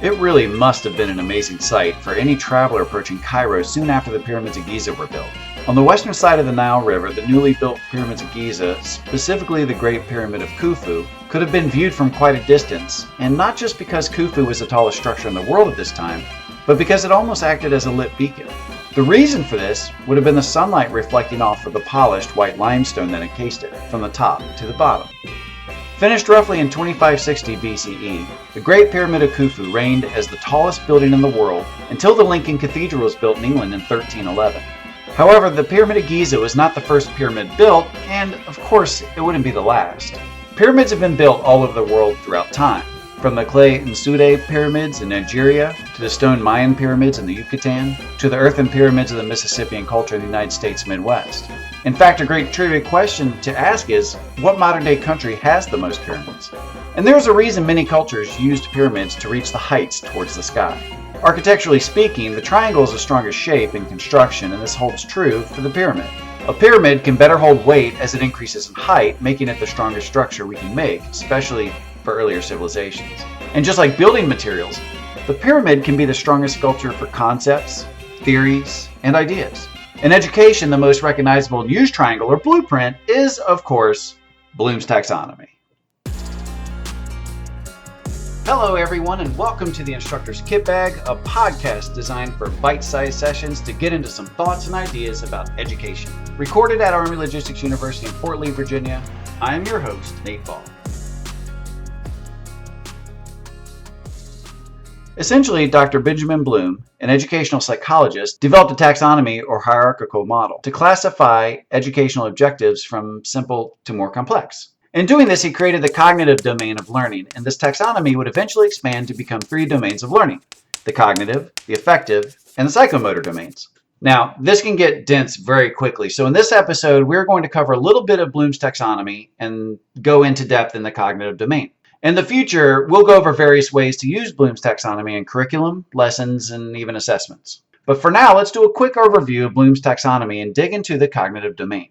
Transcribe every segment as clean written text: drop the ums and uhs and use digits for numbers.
It really must have been an amazing sight for any traveler approaching Cairo soon after the pyramids of Giza were built. On the western side of the Nile River, the newly built pyramids of Giza, specifically the Great Pyramid of Khufu, could have been viewed from quite a distance, and not just because Khufu was the tallest structure in the world at this time, but because it almost acted as a lit beacon. The reason for this would have been the sunlight reflecting off of the polished white limestone that encased it, from the top to the bottom. Finished roughly in 2560 BCE, the Great Pyramid of Khufu reigned as the tallest building in the world until the Lincoln Cathedral was built in England in 1311. However, the Pyramid of Giza was not the first pyramid built, and of course, it wouldn't be the last. Pyramids have been built all over the world throughout time, from the clay Nsude pyramids in Nigeria, to the stone Mayan pyramids in the Yucatan, to the earthen pyramids of the Mississippian culture in the United States Midwest. In fact, a great trivia question to ask is, what modern-day country has the most pyramids? And there is a reason many cultures used pyramids to reach the heights towards the sky. Architecturally speaking, the triangle is the strongest shape in construction, and this holds true for the pyramid. A pyramid can better hold weight as it increases in height, making it the strongest structure we can make, especially for earlier civilizations. And just like building materials, the pyramid can be the strongest sculpture for concepts, theories, and ideas. In education, the most recognizable and used triangle or blueprint is, of course, Bloom's Taxonomy. Hello everyone, and welcome to the Instructor's Kit Bag, a podcast designed for bite-sized sessions to get into some thoughts and ideas about education. Recorded at Army Logistics University in Fort Lee, Virginia, I am your host, Nate Ball. Essentially, Dr. Benjamin Bloom, an educational psychologist, developed a taxonomy or hierarchical model to classify educational objectives from simple to more complex. In doing this, he created the cognitive domain of learning, and this taxonomy would eventually expand to become three domains of learning: the cognitive, the affective, and the psychomotor domains. Now, this can get dense very quickly, so in this episode, we're going to cover a little bit of Bloom's taxonomy and go into depth in the cognitive domain. In the future, we'll go over various ways to use Bloom's taxonomy in curriculum, lessons, and even assessments. But for now, let's do a quick overview of Bloom's taxonomy and dig into the cognitive domain.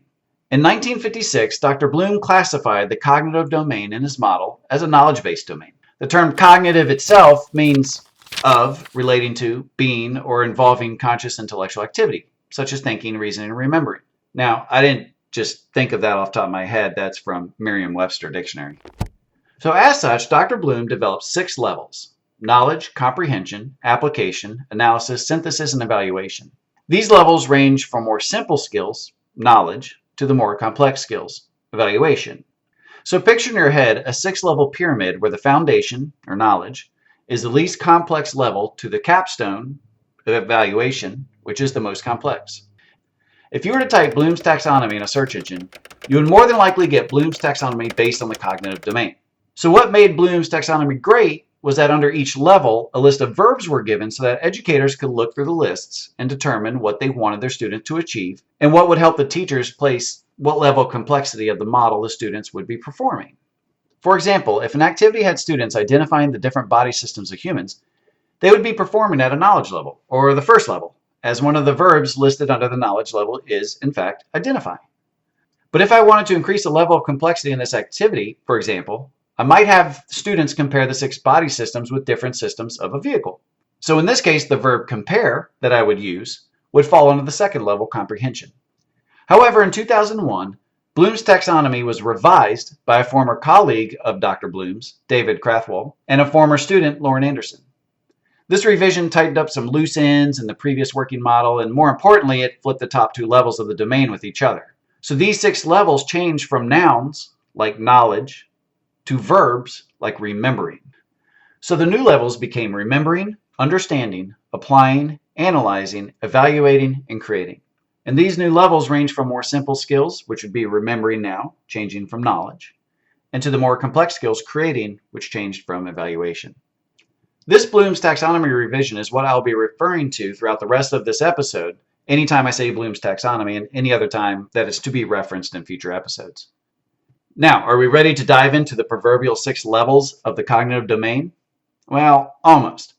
In 1956, Dr. Bloom classified the cognitive domain in his model as a knowledge-based domain. The term cognitive itself means of, relating to, being, or involving conscious intellectual activity, such as thinking, reasoning, and remembering. Now, I didn't just think of that off the top of my head. That's from Merriam-Webster Dictionary. So as such, Dr. Bloom developed 6 levels: knowledge, comprehension, application, analysis, synthesis, and evaluation. These levels range from more simple skills, knowledge, to the more complex skills, evaluation. So picture in your head a 6-level pyramid where the foundation, or knowledge, is the least complex level to the capstone, evaluation, which is the most complex. If you were to type Bloom's taxonomy in a search engine, you would more than likely get Bloom's taxonomy based on the cognitive domain. So what made Bloom's taxonomy great was that under each level, a list of verbs were given so that educators could look through the lists and determine what they wanted their student to achieve and what would help the teachers place what level of complexity of the model the students would be performing. For example, if an activity had students identifying the different body systems of humans, they would be performing at a knowledge level, or the first level, as one of the verbs listed under the knowledge level is, in fact, identify. But if I wanted to increase the level of complexity in this activity, for example, I might have students compare the 6 body systems with different systems of a vehicle. So in this case, the verb compare that I would use would fall under the second level, comprehension. However, in 2001, Bloom's taxonomy was revised by a former colleague of Dr. Bloom's, David Krathwohl, and a former student, Lauren Anderson. This revision tightened up some loose ends in the previous working model, and more importantly, it flipped the top 2 levels of the domain with each other. So these 6 levels changed from nouns, like knowledge, to verbs like remembering. So the new levels became remembering, understanding, applying, analyzing, evaluating, and creating. And these new levels range from more simple skills, which would be remembering now, changing from knowledge, and to the more complex skills, creating, which changed from evaluation. This Bloom's taxonomy revision is what I'll be referring to throughout the rest of this episode, anytime I say Bloom's taxonomy and any other time that it's to be referenced in future episodes. Now, are we ready to dive into the proverbial 6 levels of the cognitive domain? Well, almost.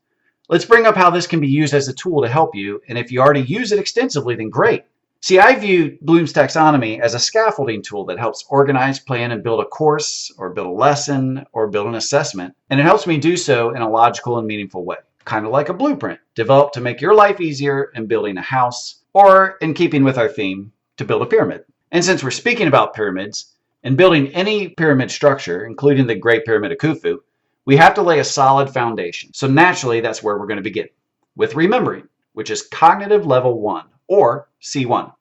Let's bring up how this can be used as a tool to help you, and if you already use it extensively, then great. See, I view Bloom's taxonomy as a scaffolding tool that helps organize, plan, and build a course, or build a lesson, or build an assessment, and it helps me do so in a logical and meaningful way, kind of like a blueprint developed to make your life easier in building a house, or in keeping with our theme, to build a pyramid. And since we're speaking about pyramids, in building any pyramid structure, including the Great Pyramid of Khufu, we have to lay a solid foundation. So naturally, that's where we're going to begin, with remembering, which is cognitive level 1, or C1.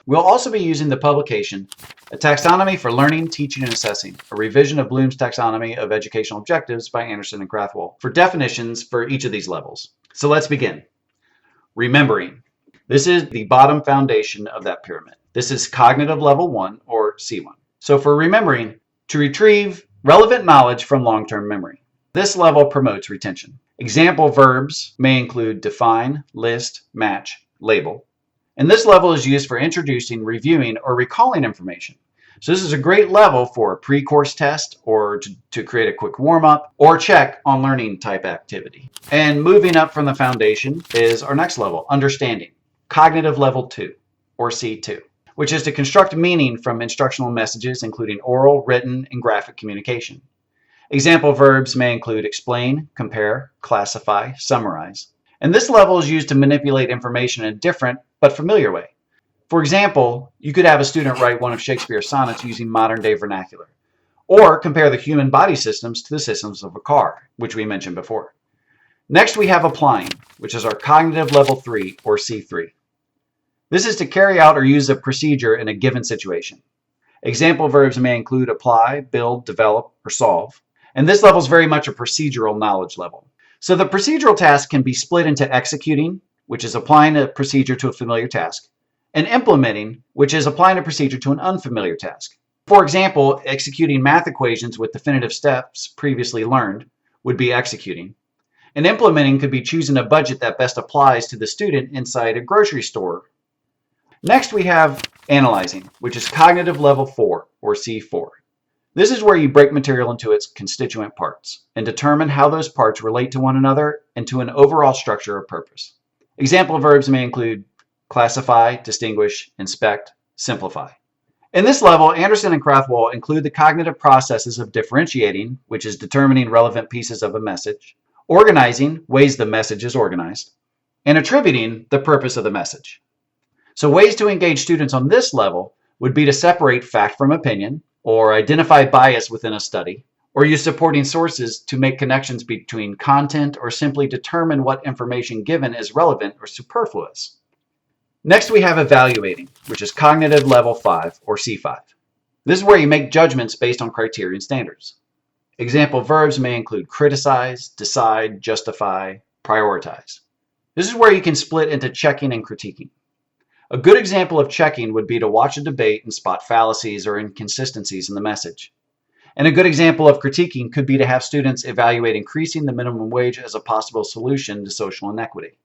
We'll also be using the publication, A Taxonomy for Learning, Teaching, and Assessing, a revision of Bloom's Taxonomy of Educational Objectives by Anderson and Krathwohl, for definitions for each of these levels. So let's begin. Remembering. This is the bottom foundation of that pyramid. This is cognitive level 1, or C1. So for remembering, to retrieve relevant knowledge from long-term memory. This level promotes retention. Example verbs may include define, list, match, label. And this level is used for introducing, reviewing, or recalling information. So this is a great level for a pre-course test, or to create a quick warm-up, or check on learning type activity. And moving up from the foundation is our next level, understanding, cognitive level 2, or C2, which is to construct meaning from instructional messages, including oral, written, and graphic communication. Example verbs may include explain, compare, classify, summarize. And this level is used to manipulate information in a different but familiar way. For example, you could have a student write one of Shakespeare's sonnets using modern-day vernacular, or compare the human body systems to the systems of a car, which we mentioned before. Next, we have applying, which is our cognitive level 3, or C3. This is to carry out or use a procedure in a given situation. Example verbs may include apply, build, develop, or solve. And this level is very much a procedural knowledge level. So the procedural task can be split into executing, which is applying a procedure to a familiar task, and implementing, which is applying a procedure to an unfamiliar task. For example, executing math equations with definitive steps previously learned would be executing. And implementing could be choosing a budget that best applies to the student inside a grocery store. Next, we have analyzing, which is cognitive level 4, or C4. This is where you break material into its constituent parts and determine how those parts relate to one another and to an overall structure or purpose. Example verbs may include classify, distinguish, inspect, simplify. In this level, Anderson and Krathwohl include the cognitive processes of differentiating, which is determining relevant pieces of a message, organizing, ways the message is organized, and attributing the purpose of the message. So ways to engage students on this level would be to separate fact from opinion, or identify bias within a study, or use supporting sources to make connections between content, or simply determine what information given is relevant or superfluous. Next, we have evaluating, which is cognitive level 5, or C5. This is where you make judgments based on criterion standards. Example verbs may include criticize, decide, justify, prioritize. This is where you can split into checking and critiquing. A good example of checking would be to watch a debate and spot fallacies or inconsistencies in the message. And a good example of critiquing could be to have students evaluate increasing the minimum wage as a possible solution to social inequity.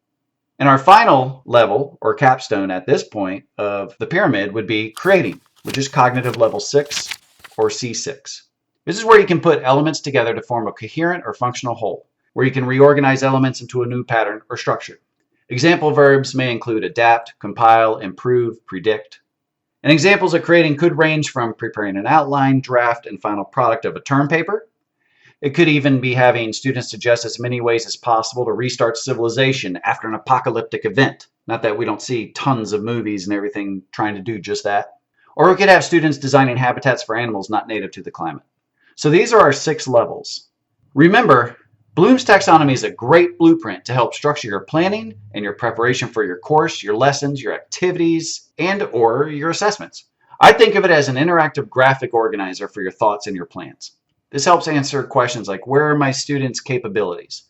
And our final level, or capstone at this point of the pyramid, would be creating, which is cognitive level 6, or C6. This is where you can put elements together to form a coherent or functional whole, where you can reorganize elements into a new pattern or structure. Example verbs may include adapt, compile, improve, predict. And examples of creating could range from preparing an outline, draft, and final product of a term paper. It could even be having students suggest as many ways as possible to restart civilization after an apocalyptic event. Not that we don't see tons of movies and everything trying to do just that. Or we could have students designing habitats for animals not native to the climate. So these are our 6 levels. Remember, Bloom's taxonomy is a great blueprint to help structure your planning and your preparation for your course, your lessons, your activities, and/or your assessments. I think of it as an interactive graphic organizer for your thoughts and your plans. This helps answer questions like, where are my students' capabilities?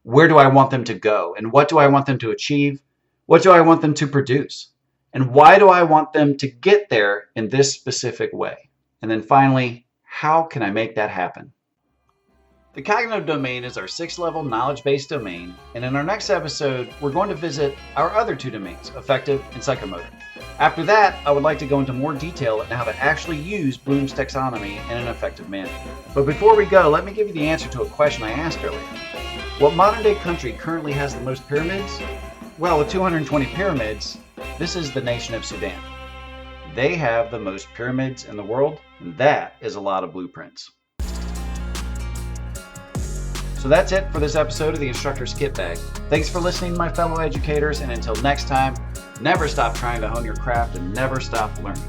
Where do I want them to go? And what do I want them to achieve? What do I want them to produce? And why do I want them to get there in this specific way? And then finally, how can I make that happen? The cognitive domain is our 6th-level knowledge-based domain, and in our next episode, we're going to visit our other 2 domains, affective and psychomotor. After that, I would like to go into more detail on how to actually use Bloom's taxonomy in an effective manner. But before we go, let me give you the answer to a question I asked earlier. What modern-day country currently has the most pyramids? Well, with 220 pyramids, This is the nation of Sudan. They have the most pyramids in the world, and that is a lot of blueprints. So that's it for this episode of the Instructor's Kit Bag. Thanks for listening, my fellow educators, and until next time, never stop trying to hone your craft and never stop learning.